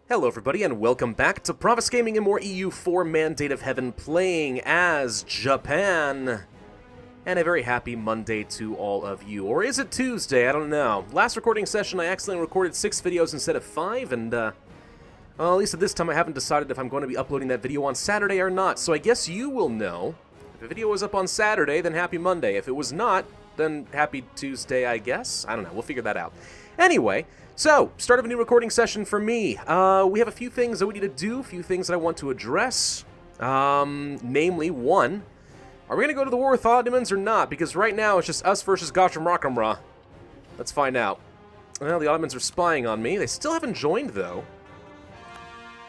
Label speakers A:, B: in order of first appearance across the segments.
A: Hello everybody and welcome back to Pravus Gaming and more EU4 Mandate of Heaven, playing as Japan. And a very happy Monday to all of you. Or is it Tuesday? I don't know. Last recording session I accidentally recorded 6 videos instead of 5, and well, at least at this time I haven't decided if I'm going to be uploading that video on Saturday or not. So I guess you will know. If the video was up on Saturday, then happy Monday. If it was not, then happy Tuesday, I guess. I don't know. We'll figure that out. Anyway, so, start of a new recording session for me. We have a few things that we need to do, a few things that I want to address. Namely, one, are we going to go to the war with Ottomans or not? Because right now it's just us versus Gasham. Let's find out. Well, the Ottomans are spying on me. They still haven't joined, though.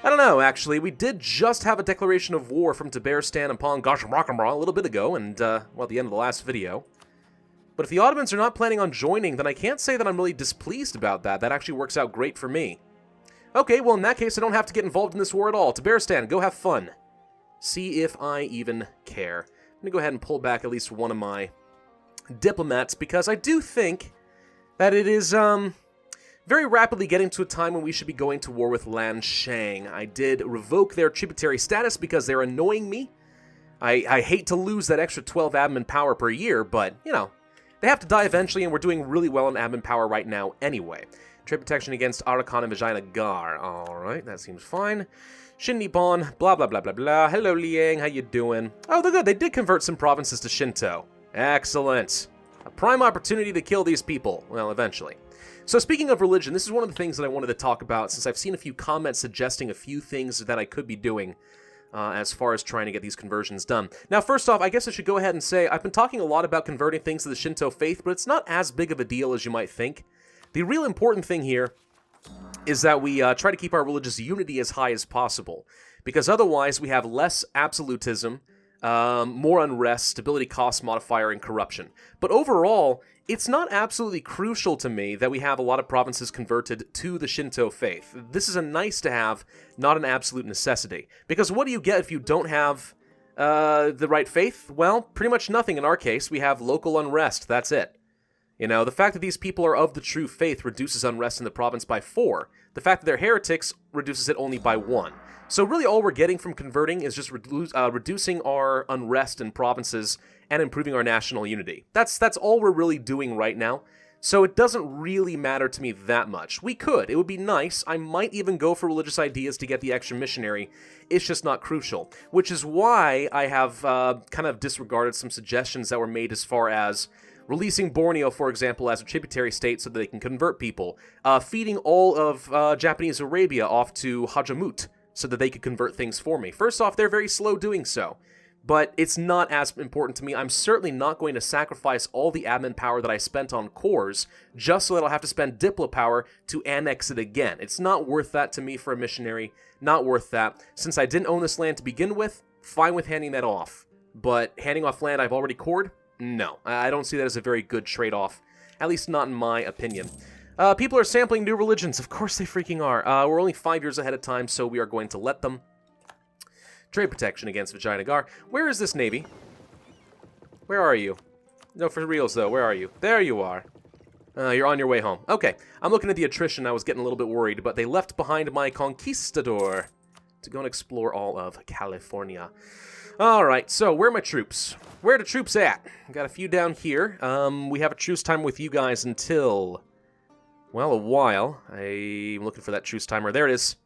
A: I don't know, actually. We did just have a declaration of war from Tabaristan upon Gasham a little bit ago, and, well, at the end of the last video. But if the Ottomans are not planning on joining, then I can't say that I'm really displeased about that. That actually works out great for me. Okay, well in that case I don't have to get involved in this war at all. Tabaristan, go have fun. See if I even care. I'm gonna go ahead and pull back at least one of my diplomats, because I do think that it is very rapidly getting to a time when we should be going to war with Lan Shang. I did revoke their tributary status because they're annoying me. I hate to lose that extra 12 admin power per year, but, you know, they have to die eventually, and we're doing really well on admin power right now anyway. Trade protection against Arakan and Vijayanagar. Alright, that seems fine. Shin Nippon, blah blah blah blah blah. Hello Liang, how you doing? Oh, they're good. They did convert some provinces to Shinto. Excellent. A prime opportunity to kill these people. Well, eventually. So speaking of religion, this is one of the things that I wanted to talk about, since I've seen a few comments suggesting a few things that I could be doing as far as trying to get these conversions done. Now, first off, I guess I should go ahead and say I've been talking a lot about converting things to the Shinto faith, but it's not as big of a deal as you might think. The real important thing here is that we try to keep our religious unity as high as possible, because otherwise we have less absolutism, more unrest, stability cost modifier, and corruption. But overall, it's not absolutely crucial to me that we have a lot of provinces converted to the Shinto faith. This is a nice to have, not an absolute necessity. Because what do you get if you don't have the right faith? Well, pretty much nothing in our case. We have local unrest, that's it. You know, the fact that these people are of the true faith reduces unrest in the province by 4. The fact that they're heretics reduces it only by 1. So really all we're getting from converting is just reducing our unrest in provinces and improving our national unity. That's all we're really doing right now. So it doesn't really matter to me that much. We could. It would be nice. I might even go for religious ideas to get the extra missionary. It's just not crucial. Which is why I have kind of disregarded some suggestions that were made as far as releasing Borneo, for example, as a tributary state so that they can convert people. Feeding all of Japanese Arabia off to Hajamut so that they could convert things for me. First off, they're very slow doing so. But it's not as important to me. I'm certainly not going to sacrifice all the admin power that I spent on cores just so that I'll have to spend Diplo power to annex it again. It's not worth that to me for a missionary. Not worth that. Since I didn't own this land to begin with, fine with handing that off. But handing off land I've already cored? No. I don't see that as a very good trade-off. At least not in my opinion. People are sampling new religions. Of course they freaking are. We're only 5 years ahead of time, so we are going to let them. Trade protection against Vijayanagar. Where is this navy? Where are you? No, for reals, though. Where are you? There you are. You're on your way home. Okay. I'm looking at the attrition. I was getting a little bit worried, but they left behind my conquistador to go and explore all of California. Alright, so where are my troops? Where are the troops at? Got a few down here. We have a truce time with you guys until, well, a while. I'm looking for that truce timer. There it is.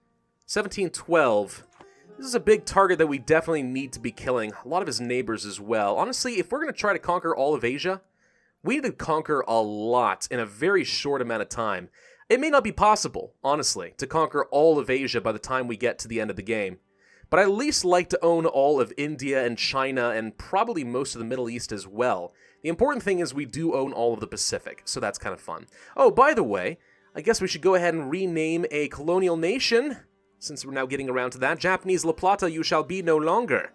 A: 1712. This is a big target that we definitely need to be killing. A lot of his neighbors as well. Honestly, if we're going to try to conquer all of Asia, we need to conquer a lot in a very short amount of time. It may not be possible, honestly, to conquer all of Asia by the time we get to the end of the game. But I at least like to own all of India and China and probably most of the Middle East as well. The important thing is we do own all of the Pacific, so that's kind of fun. Oh, by the way, I guess we should go ahead and rename a colonial nation, since we're now getting around to that. Japanese La Plata you shall be no longer.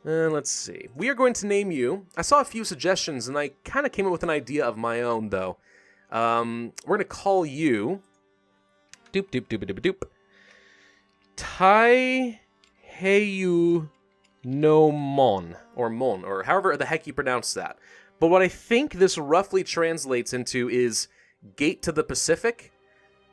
A: Let's see. We are going to name you. I saw a few suggestions, and I kind of came up with an idea of my own, though. We're going to call you Doop doop doop doop doop. Taiheyu no Mon, or however the heck you pronounce that. But what I think this roughly translates into is Gate to the Pacific.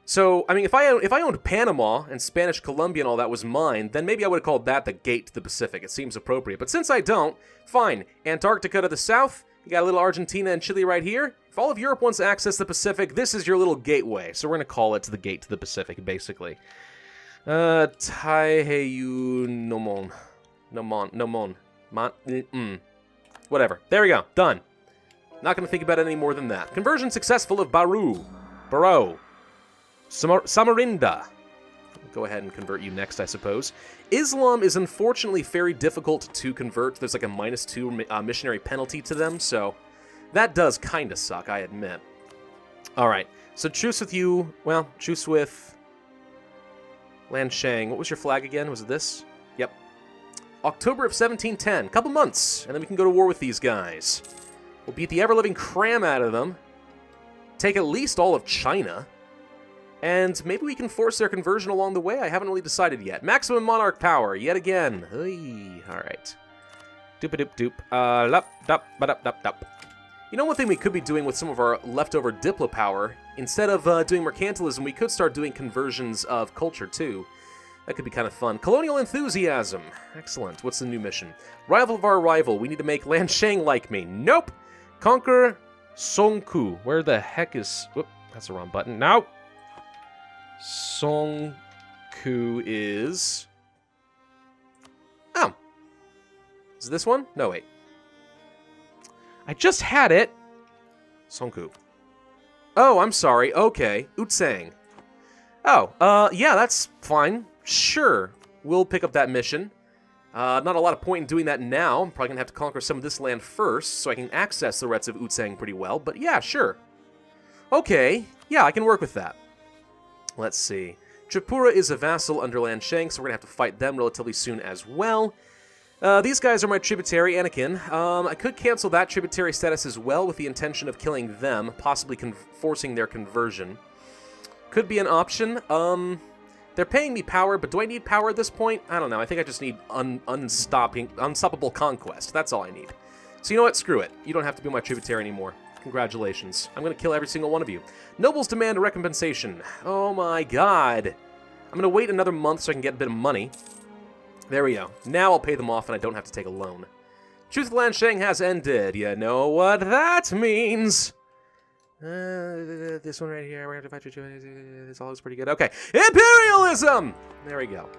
A: So, I mean, if I owned Panama and Spanish Colombia and all that was mine, then maybe I would have called that the gate to the Pacific. It seems appropriate. But since I don't, fine. Antarctica to the south, you got a little Argentina and Chile right here. If all of Europe wants to access the Pacific, this is your little gateway. So we're going to call it the gate to the Pacific, basically. Taiheyu Nomon. Whatever. There we go. Done. Not going to think about it any more than that. Conversion successful of Baro. Samarinda. Go ahead and convert you next, I suppose. Islam is unfortunately very difficult to convert. There's like a -2 missionary penalty to them, so that does kind of suck, I admit. All right, so truce with you. Well, truce with Lan Shang. What was your flag again? Was it this? Yep. October of 1710. Couple months, and then we can go to war with these guys. We'll beat the ever-living cram out of them. Take at least all of China. And maybe we can force their conversion along the way. I haven't really decided yet. Maximum monarch power, yet again. All right. Doop-a-doop-doop. Lup-dup-ba-dup-dup-dup. You know one thing we could be doing with some of our leftover Diplo power? Instead of doing mercantilism, we could start doing conversions of culture, too. That could be kind of fun. Colonial enthusiasm. Excellent. What's the new mission? Rival of our rival. We need to make Lan Shang like me. Nope. Conquer Songku. Where the heck is... Whoop, that's the wrong button. Nope. Songku is... Oh. Is it this one? No, wait. I just had it. Songku. Oh, I'm sorry. Okay. Utsang. Oh, yeah, that's fine. Sure. We'll pick up that mission. Not a lot of point in doing that now. I'm probably going to have to conquer some of this land first, so I can access the rest of Utsang pretty well. But yeah, sure. Okay. Yeah, I can work with that. Let's see. Tripura is a vassal under Lan Shang, so we're going to have to fight them relatively soon as well. These guys are my tributary, Anakin. I could cancel that tributary status as well with the intention of killing them, possibly forcing their conversion. Could be an option. They're paying me power, but do I need power at this point? I don't know. I think I just need unstoppable conquest. That's all I need. So you know what? Screw it. You don't have to be my tributary anymore. Congratulations. I'm going to kill every single one of you. Nobles demand a recompensation. Oh my god. I'm going to wait another month so I can get a bit of money. There we go. Now I'll pay them off and I don't have to take a loan. Truce with Lan Shang has ended. You know what that means. This one right here. We're going to fight you. This all looks pretty good. Okay. Imperialism! There we go.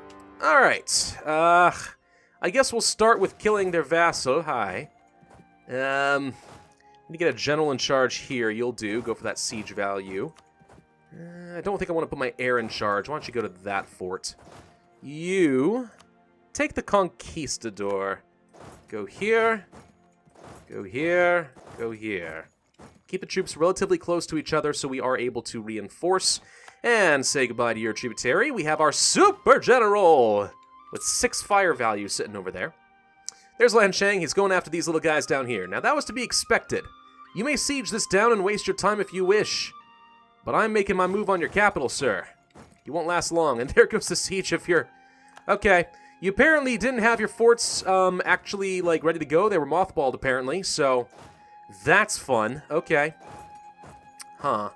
A: Alright. I guess we'll start with killing their vassal. Hi. Need to get a general in charge here. You'll do. Go for that siege value. I don't think I want to put my heir in charge. Why don't you go to that fort? You take the conquistador. Go here. Go here. Go here. Keep the troops relatively close to each other so we are able to reinforce. And say goodbye to your tributary. We have our super general with 6 fire value sitting over there. There's Lan Shang. He's going after these little guys down here. Now, that was to be expected. You may siege this down and waste your time if you wish. But I'm making my move on your capital, sir. You won't last long. And there goes the siege of your... Okay. You apparently didn't have your forts actually, like, ready to go. They were mothballed, apparently. So, that's fun. Okay. Huh.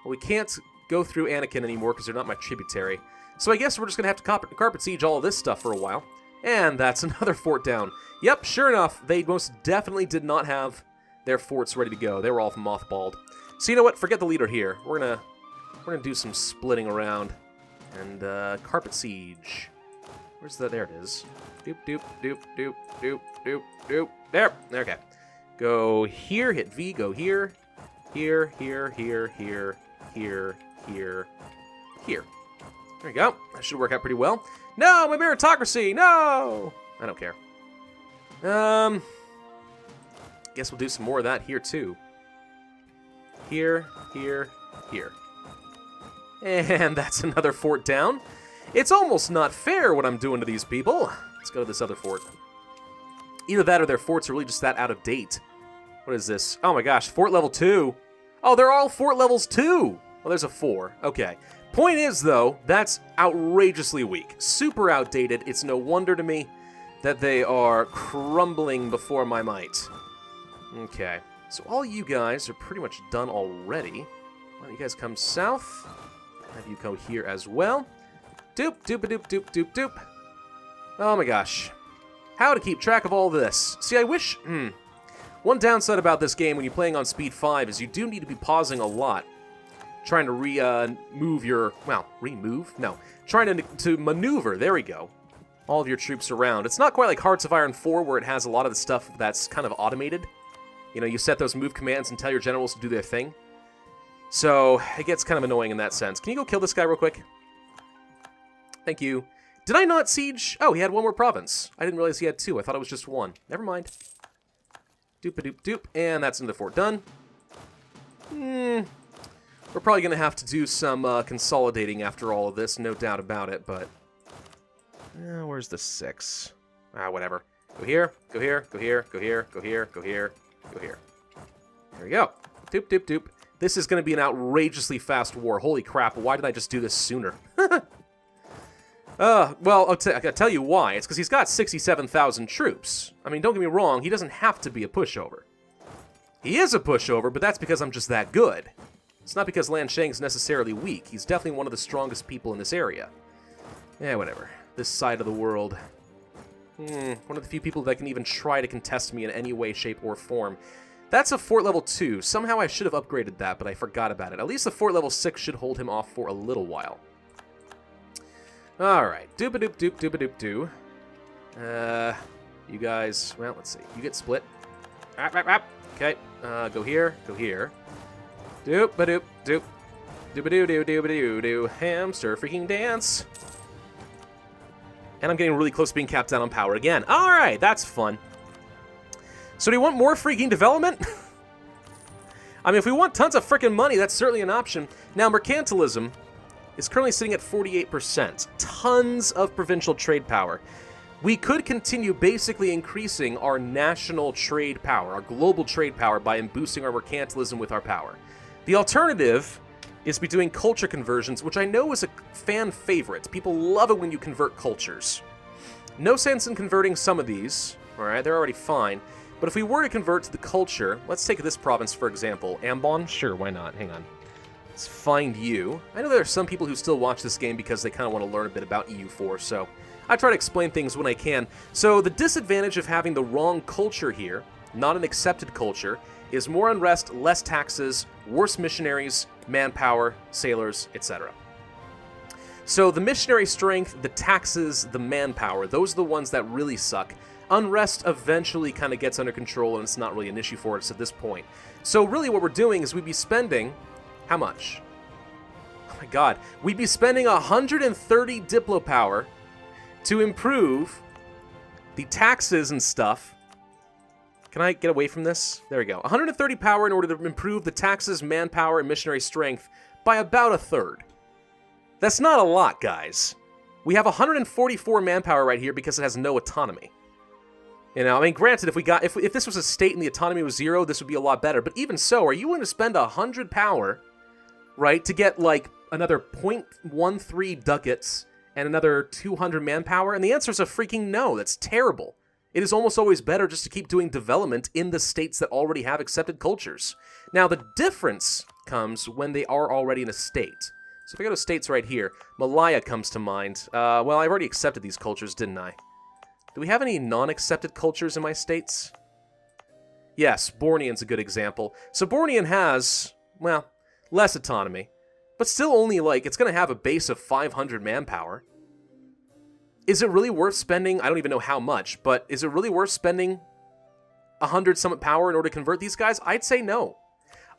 A: Well, we can't go through Anakin anymore because they're not my tributary. So I guess we're just going to have to carpet siege all of this stuff for a while. And that's another fort down. Yep, sure enough, they most definitely did not have their forts ready to go. They were all mothballed. So you know what? Forget the leader here. We're gonna do some splitting around and carpet siege. Where's the? There it is. Doop doop doop doop doop doop doop. There. Okay. Go here. Hit V. Go here. Here. Here. Here. Here. Here. Here. Here. There we go. That should work out pretty well. No, my meritocracy! No! I don't care. Guess we'll do some more of that here, too. Here, here, here. And that's another fort down. It's almost not fair what I'm doing to these people. Let's go to this other fort. Either that or their forts are really just that out of date. What is this? Oh my gosh, fort level 2. Oh, they're all fort levels 2. Well, there's a 4. Okay. Point is, though, that's outrageously weak. Super outdated. It's no wonder to me that they are crumbling before my might. Okay. So all you guys are pretty much done already. Why don't you guys come south? Have you go here as well. Doop, doop, doop, doop, doop, doop. Oh my gosh. How to keep track of all this. See, I wish... One downside about this game when you're playing on speed 5 is you do need to be pausing a lot. Trying to move your... Well, remove? No. Trying to maneuver, there we go, all of your troops around. It's not quite like Hearts of Iron 4 where it has a lot of the stuff that's kind of automated. You know, you set those move commands and tell your generals to do their thing. So, it gets kind of annoying in that sense. Can you go kill this guy real quick? Thank you. Did I not siege? Oh, he had one more province. I didn't realize he had 2. I thought it was just 1. Never mind. Doop-a-doop-doop. And that's another fort done. We're probably going to have to do some consolidating after all of this, no doubt about it, but... where's the 6? Whatever. Go here, go here, go here, go here, go here, go here, go here. There we go. Doop, doop, doop. This is going to be an outrageously fast war. Holy crap, why did I just do this sooner? Well, I'll tell you why. It's because he's got 67,000 troops. I mean, don't get me wrong, he doesn't have to be a pushover. He is a pushover, but that's because I'm just that good. It's not because Lan Shang's necessarily weak. He's definitely one of the strongest people in this area. Yeah, whatever. This side of the world. One of the few people that can even try to contest me in any way, shape, or form. That's a fort level 2. Somehow I should have upgraded that, but I forgot about it. At least the fort level 6 should hold him off for a little while. Alright. Doop-a-doop-doop, doop-a-doop-doo. You guys... Well, let's see. You get split. Okay. Go here. Go here. Doop-a-doop, doop. Doop-a-doo-doo-doo-a-doo-doo. Hamster freaking dance. And I'm getting really close to being capped down on power again. Alright, that's fun. So do you want more freaking development? I mean, if we want tons of freaking money, that's certainly an option. Now, mercantilism is currently sitting at 48%. Tons of provincial trade power. We could continue basically increasing our national trade power, our global trade power, by boosting our mercantilism with our power. The alternative is to be doing culture conversions, which I know is a fan favorite. People love it when you convert cultures. No sense in converting some of these. Alright, they're already fine. But if we were to convert to the culture, let's take this province for example. Ambon? Sure, why not? Hang on. Let's find you. I know there are some people who still watch this game because they kind of want to learn a bit about EU4, so I try to explain things when I can. So the disadvantage of having the wrong culture here, not an accepted culture, is more unrest, less taxes, worse missionaries, manpower, sailors, etc. So the missionary strength, the taxes, the manpower, those are the ones that really suck. Unrest eventually kind of gets under control and it's not really an issue for us at this point. So really what we're doing is we'd be spending... How much? Oh my god. We'd be spending 130 Diplo power to improve the taxes and stuff. Can I get away from this? There we go. 130 power in order to improve the taxes, manpower, and missionary strength by about a third. That's not a lot, guys. We have 144 manpower right here because it has no autonomy. You know, I mean, granted, if this was a state and the autonomy was 0, this would be a lot better. But even so, are you willing to spend 100 power, right, to get, like, another 0.13 ducats and another 200 manpower? And the answer is a freaking no. That's terrible. It is almost always better just to keep doing development in the states that already have accepted cultures. Now, the difference comes when they are already in a state. So if I go to states right here, Malaya comes to mind. Well, I've already accepted these cultures, didn't I? Do we have any non-accepted cultures in my states? Yes, Bornean's a good example. So Bornean has, well, less autonomy, but still only, like, it's going to have a base of 500 manpower. Is it really worth spending, I don't even know how much, but is it really worth spending 100 summit power in order to convert these guys? I'd say no.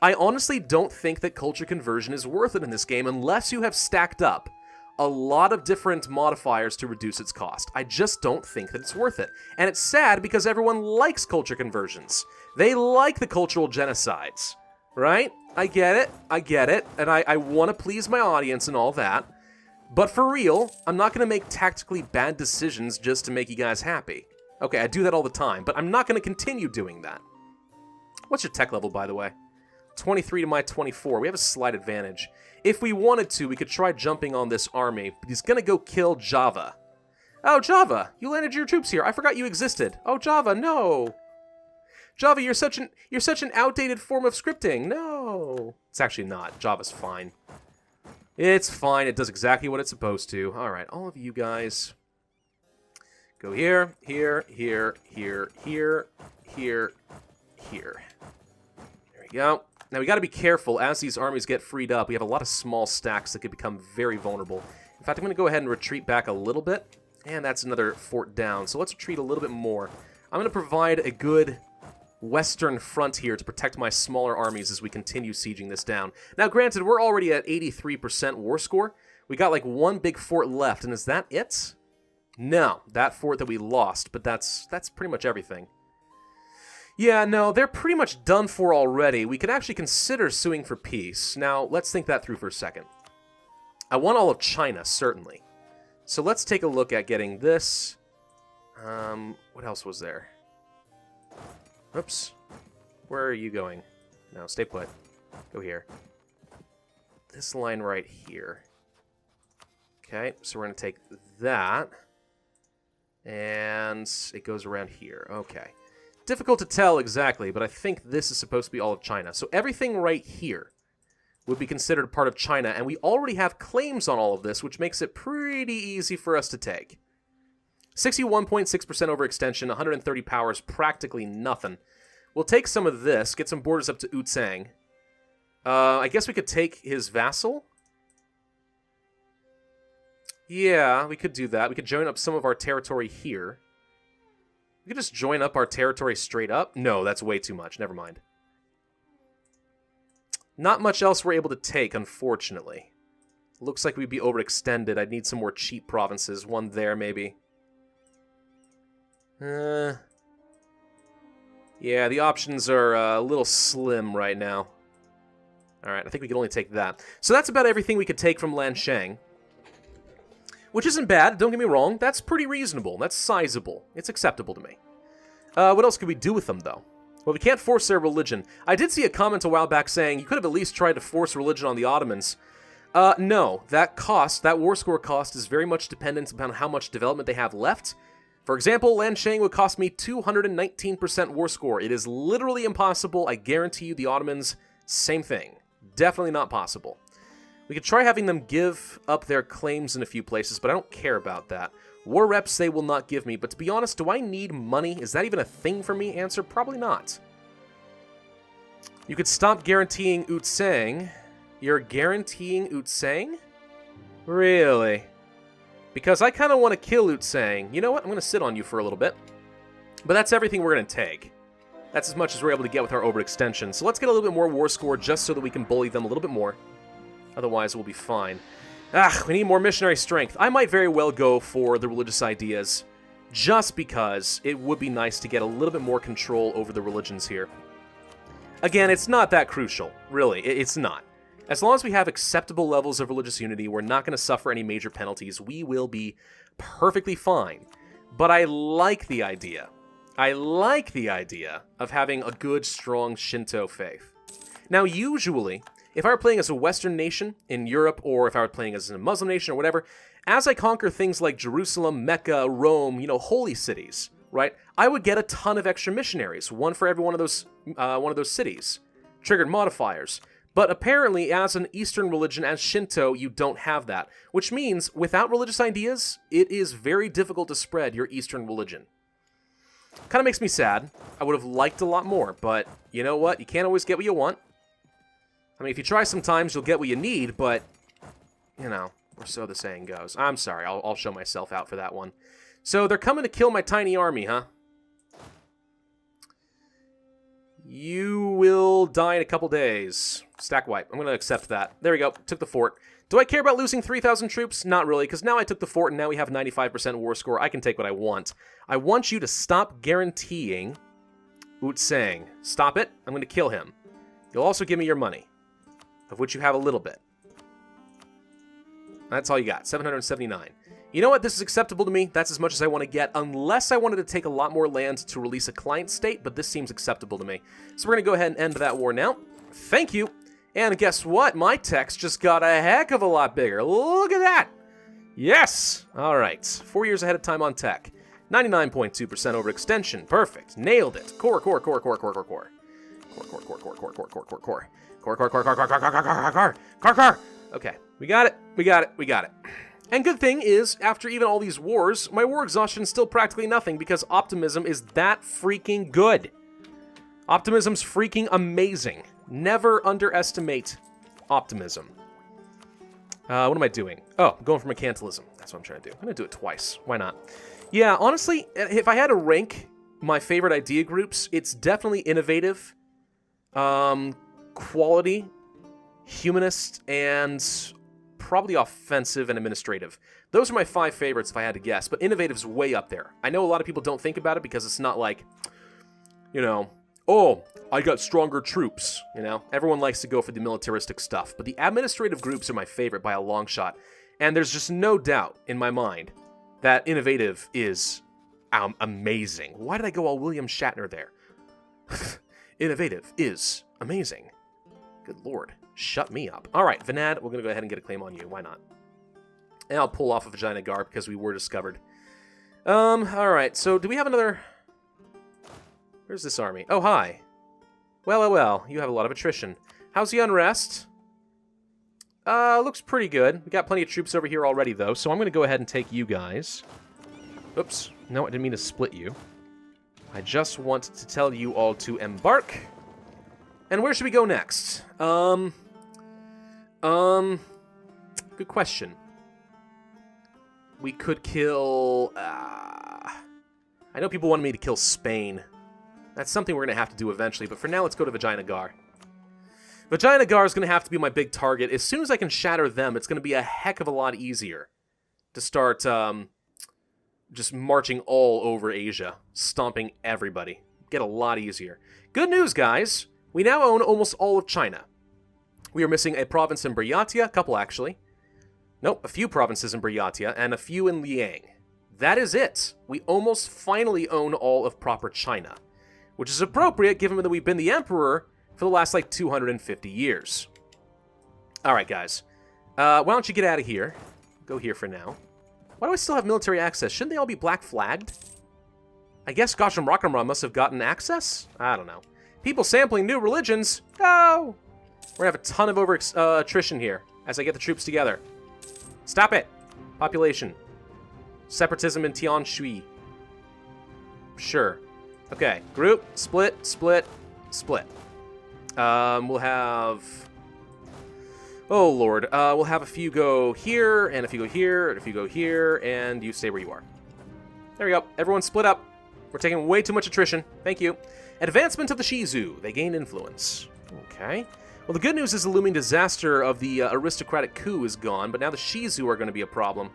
A: I honestly don't think that culture conversion is worth it in this game unless you have stacked up a lot of different modifiers to reduce its cost. I just don't think that it's worth it. And it's sad because everyone likes culture conversions. They like the cultural genocides, right? I get it, and I want to please my audience and all that. But for real, I'm not going to make tactically bad decisions just to make you guys happy. Okay, I do that all the time, but I'm not going to continue doing that. What's your tech level, by the way? 23 to my 24. We have a slight advantage. If we wanted to, we could try jumping on this army, but he's gonna go kill Java. Oh, Java, you landed your troops here. I forgot you existed. Oh, Java, no. Java, you're such an outdated form of scripting. No. It's actually not. Java's fine. It's fine. It does exactly what it's supposed to. All right, all of you guys go here, here, here, here, here, here, here. There we go. Now, we got to be careful. As these armies get freed up, we have a lot of small stacks that could become very vulnerable. In fact, I'm going to go ahead and retreat back a little bit. And that's another fort down. So let's retreat a little bit more. I'm going to provide a good western front here to protect my smaller armies as we continue sieging this down. Now, granted, we're already at 83% war score. We got like one big fort left, and is that it? No, that fort that we lost, but that's pretty much everything. Yeah, no, they're pretty much done for already. We could actually consider suing for peace. Now, let's think that through for a second. I want all of China, certainly. So let's take a look at getting this. What else was there? Oops. Where are you going? No, stay put. Go here. This line right here. Okay, so we're going to take that. And it goes around here. Okay. Difficult to tell exactly, but I think this is supposed to be all of China. So everything right here would be considered a part of China, and we already have claims on all of this, which makes it pretty easy for us to take. 61.6% overextension, 130 powers, practically nothing. We'll take some of this, get some borders up to Ōnin. I guess we could take his vassal? Yeah, we could do that. We could join up some of our territory here. We could just join up our territory straight up. No, that's way too much. Never mind. Not much else we're able to take, unfortunately. Looks like we'd be overextended. I'd need some more cheap provinces. One there, maybe. Yeah, the options are a little slim right now. Alright, I think we can only take that. So that's about everything we could take from Lan Shang. Which isn't bad, don't get me wrong. That's pretty reasonable. That's sizable. It's acceptable to me. What else could we do with them, though? Well, we can't force their religion. I did see a comment a while back saying you could have at least tried to force religion on the Ottomans. No. That cost, that war score cost, is very much dependent upon how much development they have left. For example, Lan Shang would cost me 219% war score. It is literally impossible. I guarantee you the Ottomans, same thing. Definitely not possible. We could try having them give up their claims in a few places, but I don't care about that. War reps they will not give me, but to be honest, do I need money? Is that even a thing for me? Answer, probably not. You could stop guaranteeing Ōnin. You're guaranteeing Ōnin? Really? Because I kind of want to kill Ōnin. You know what? I'm going to sit on you for a little bit. But that's everything we're going to take. That's as much as we're able to get with our overextension. So let's get a little bit more war score just so that we can bully them a little bit more. Otherwise, we'll be fine. We need more missionary strength. I might very well go for the religious ideas, just because it would be nice to get a little bit more control over the religions here. Again, it's not that crucial, really. It's not. As long as we have acceptable levels of religious unity, we're not going to suffer any major penalties. We will be perfectly fine. But I like the idea. I like the idea of having a good, strong Shinto faith. Now, usually, if I were playing as a Western nation in Europe, or if I were playing as a Muslim nation or whatever, as I conquer things like Jerusalem, Mecca, Rome, holy cities, right, I would get a ton of extra missionaries, one for every one of those cities. Triggered modifiers. But apparently, as an Eastern religion, as Shinto, you don't have that. Which means, without religious ideas, it is very difficult to spread your Eastern religion. Kind of makes me sad. I would have liked a lot more, but you know what? You can't always get what you want. I mean, if you try sometimes, you'll get what you need, but, or so the saying goes. I'm sorry, I'll show myself out for that one. So, they're coming to kill my tiny army, huh? You will die in a couple days. Stack wipe. I'm going to accept that. There we go. Took the fort. Do I care about losing 3,000 troops? Not really, because now I took the fort and now we have 95% war score. I can take what I want. I want you to stop guaranteeing Ōnin. Stop it. I'm going to kill him. You'll also give me your money, of which you have a little bit. That's all you got. 779. You know what? This is acceptable to me. That's as much as I want to get, unless I wanted to take a lot more land to release a client state, but this seems acceptable to me. So we're going to go ahead and end that war now. Thank you. And guess what? My text just got a heck of a lot bigger. Look at that. Yes. All right. 4 years ahead of time on tech. 99.2% overextension. Perfect. Nailed it. Core. Okay. We got it. We got it. We got it. And good thing is, after even all these wars, my war exhaustion is still practically nothing because optimism is that freaking good. Optimism's freaking amazing. Never underestimate optimism. What am I doing? Oh, I'm going for mercantilism. That's what I'm trying to do. I'm going to do it twice. Why not? Yeah, honestly, if I had to rank my favorite idea groups, it's definitely innovative, quality, humanist, and probably offensive and administrative. Those are my 5 favorites if I had to guess, but innovative's way up there. I know a lot of people don't think about it because it's not like, you know, oh, I got stronger troops, you know? Everyone likes to go for the militaristic stuff, but the administrative groups are my favorite by a long shot, and there's just no doubt in my mind that innovative is amazing. Why did I go all William Shatner there? Innovative is amazing. Good lord. Shut me up. All right, Vanad, we're going to go ahead and get a claim on you. Why not? And I'll pull off a Vagina Gar because we were discovered. All right, so do we have another... Where's this army? Oh, hi. Well, you have a lot of attrition. How's the unrest? Looks pretty good. We got plenty of troops over here already, though, so I'm going to go ahead and take you guys. Oops. No, I didn't mean to split you. I just want to tell you all to embark. And where should we go next? Good question. We could kill... I know people wanted me to kill Spain. That's something we're going to have to do eventually, but for now, let's go to Vagina Gar. Vagina Gar is going to have to be my big target. As soon as I can shatter them, it's going to be a heck of a lot easier to start just marching all over Asia, stomping everybody. Get a lot easier. Good news, guys. We now own almost all of China. We are missing a province in Buryatia, a couple actually. Nope, a few provinces in Buryatia, and a few in Liang. That is it. We almost finally own all of proper China, which is appropriate given that we've been the emperor for the last, like, 250 years. Alright, guys. Why don't you get out of here? Go here for now. Why do I still have military access? Shouldn't they all be black flagged? I guess Gasham Rakamra must have gotten access? I don't know. People sampling new religions? No! We're gonna have a ton of attrition here as I get the troops together. Stop it! Population. Separatism in Tianshui. Sure. Okay. Group, split, split, split. We'll have... Oh, Lord. We'll have a few go here, and a few go here, and a few go here, and you stay where you are. There we go. Everyone split up. We're taking way too much attrition. Thank you. Advancement of the Shizu. They gained influence. Okay. Well, the good news is the looming disaster of the aristocratic coup is gone, but now the Shizu are going to be a problem.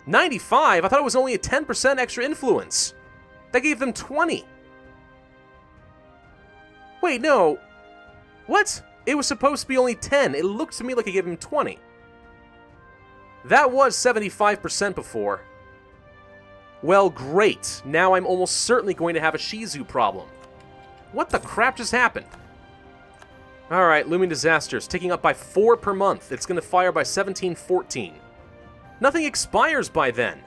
A: 95? I thought it was only a 10% extra influence. That gave them 20. Wait, no. What? It was supposed to be only 10. It looked to me like it gave them 20. That was 75% before. Well, great. Now I'm almost certainly going to have a Shizu problem. What the crap just happened? Alright, looming disasters. Ticking up by 4 per month. It's going to fire by 1714. Nothing expires by then.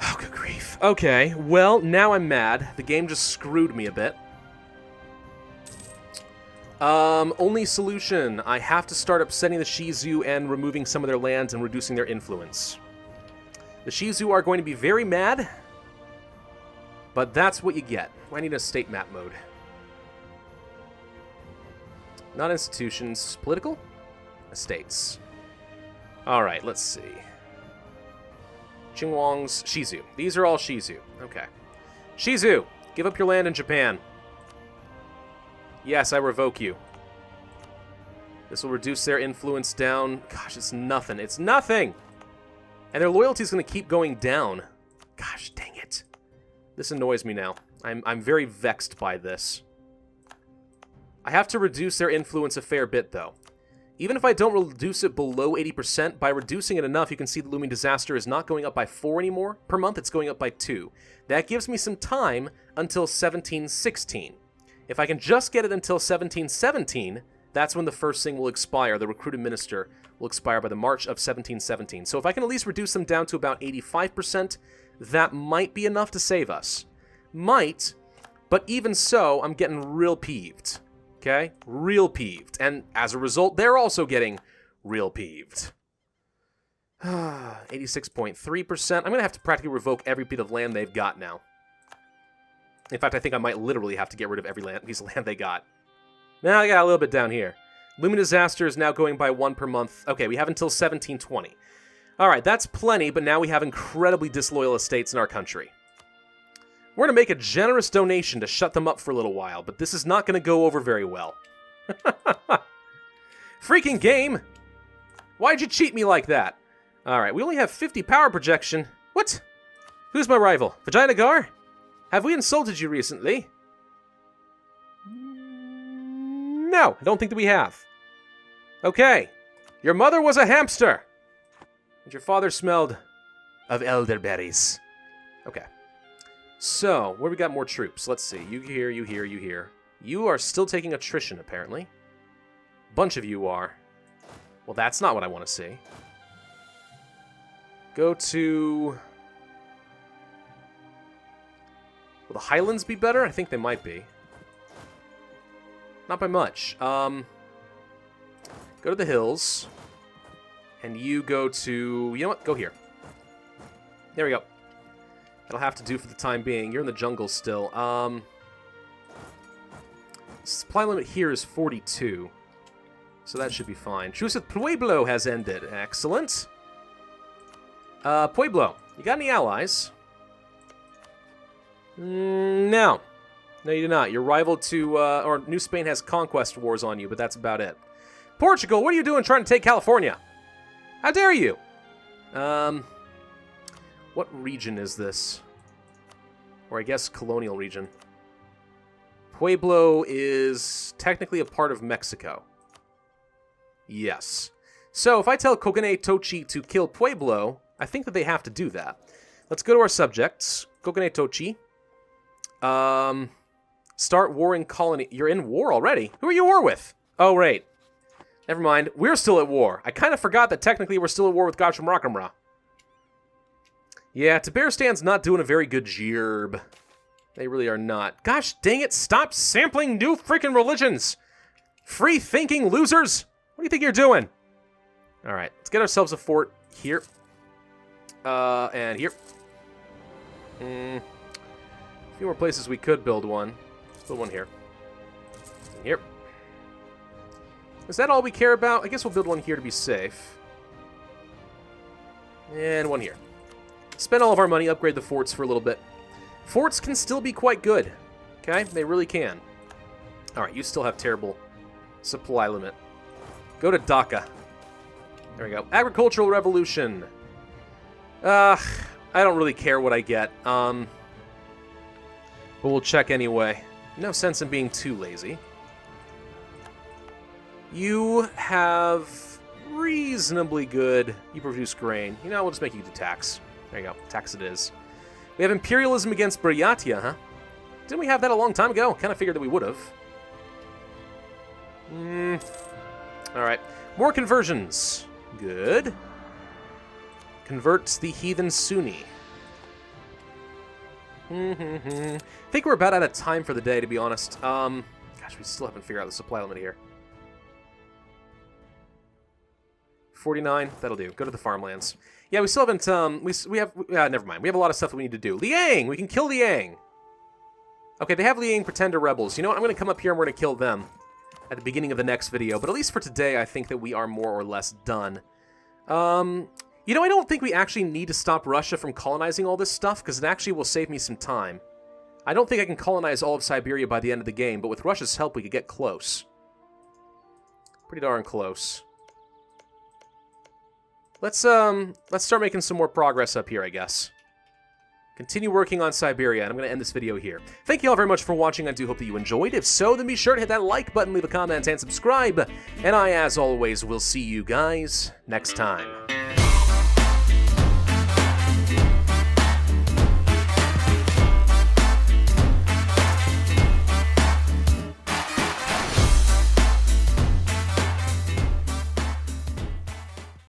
A: Oh, good grief. Okay, well, now I'm mad. The game just screwed me a bit. Only solution. I have to start upsetting the Shizu and removing some of their lands and reducing their influence. The Shizu are going to be very mad, but that's what you get. I need a state map mode. Not institutions. Political? Estates. Alright, let's see. Qingwang's Shizu. These are all Shizu. Okay. Shizu, give up your land in Japan. Yes, I revoke you. This will reduce their influence down. Gosh, it's nothing. It's nothing! And their loyalty is going to keep going down. Gosh, dang it. This annoys me now. I'm very vexed by this. I have to reduce their influence a fair bit, though. Even if I don't reduce it below 80%, by reducing it enough, you can see the looming disaster is not going up by 4 anymore per month, it's going up by 2. That gives me some time until 1716. If I can just get it until 1717, that's when the first thing will expire. The recruited minister will expire by the March of 1717. So if I can at least reduce them down to about 85%, that might be enough to save us. Might, but even so, I'm getting real peeved. Okay? Real peeved. And as a result, they're also getting real peeved. 86.3%. I'm going to have to practically revoke every bit of land they've got now. In fact, I think I might literally have to get rid of every piece of land they got. Now I got a little bit down here. Looming disaster is now going by 1 per month. Okay, we have until 1720. Alright, that's plenty, but now we have incredibly disloyal estates in our country. We're going to make a generous donation to shut them up for a little while, but this is not going to go over very well. Freaking game! Why'd you cheat me like that? Alright, we only have 50 power projection. What? Who's my rival? Vijayanagar? Have we insulted you recently? No, I don't think that we have. Okay. Your mother was a hamster. And your father smelled of elderberries. Okay. So, where we got more troops? Let's see. You here, you here, you here. You are still taking attrition, apparently. Bunch of you are. Well, that's not what I want to see. Go to... Will the Highlands be better? I think they might be. Not by much. Go to the hills. And you go to... You know what? Go here. There we go. That'll have to do for the time being. You're in the jungle still. Supply limit here is 42. So that should be fine. Truce with Pueblo has ended. Excellent. Pueblo, you got any allies? No. No, you do not. Your rival to, or New Spain has conquest wars on you, but that's about it. Portugal, what are you doing trying to take California? How dare you? What region is this? Or I guess colonial region. Pueblo is technically a part of Mexico. Yes. So if I tell Shogunate Tochi to kill Pueblo, I think that they have to do that. Let's go to our subjects. Shogunate Tochi. Start warring colony. You're in war already? Who are you at war with? Oh, right. Never mind. We're still at war. I kind of forgot that technically we're still at war with Gacham Rakamra. Yeah, Tabarstan's not doing a very good job. They really are not. Gosh dang it, stop sampling new freaking religions! Free-thinking losers! What do you think you're doing? Alright, let's get ourselves a fort here. And here. A few more places we could build one. Let's build one here. And here. Is that all we care about? I guess we'll build one here to be safe. And one here. Spend all of our money, upgrade the forts for a little bit. Forts can still be quite good. Okay? They really can. Alright, you still have terrible supply limit. Go to Dhaka. There we go. Agricultural revolution. I don't really care what I get. But we'll check anyway. No sense in being too lazy. You have reasonably good... You produce grain. You know, we'll just make you do tax. There you go. Tax it is. We have imperialism against Buryatia, huh? Didn't we have that a long time ago? Kind of figured that we would have. Alright. More conversions. Good. Converts the heathen Sunni. I think we're about out of time for the day, to be honest. Gosh, we still haven't figured out the supply limit here. 49, that'll do. Go to the farmlands. Yeah, we still haven't, we have, never mind. We have a lot of stuff that we need to do. Liang! We can kill Liang! Okay, they have Liang pretender rebels. You know what? I'm going to come up here and we're going to kill them at the beginning of the next video. But at least for today, I think that we are more or less done. You know, I don't think we actually need to stop Russia from colonizing all this stuff, because it actually will save me some time. I don't think I can colonize all of Siberia by the end of the game, but with Russia's help, we could get close. Pretty darn close. Let's start making some more progress up here, I guess. Continue working on Siberia, and I'm going to end this video here. Thank you all very much for watching. I do hope that you enjoyed. If so, then be sure to hit that like button, leave a comment, and subscribe. And I, as always, will see you guys next time.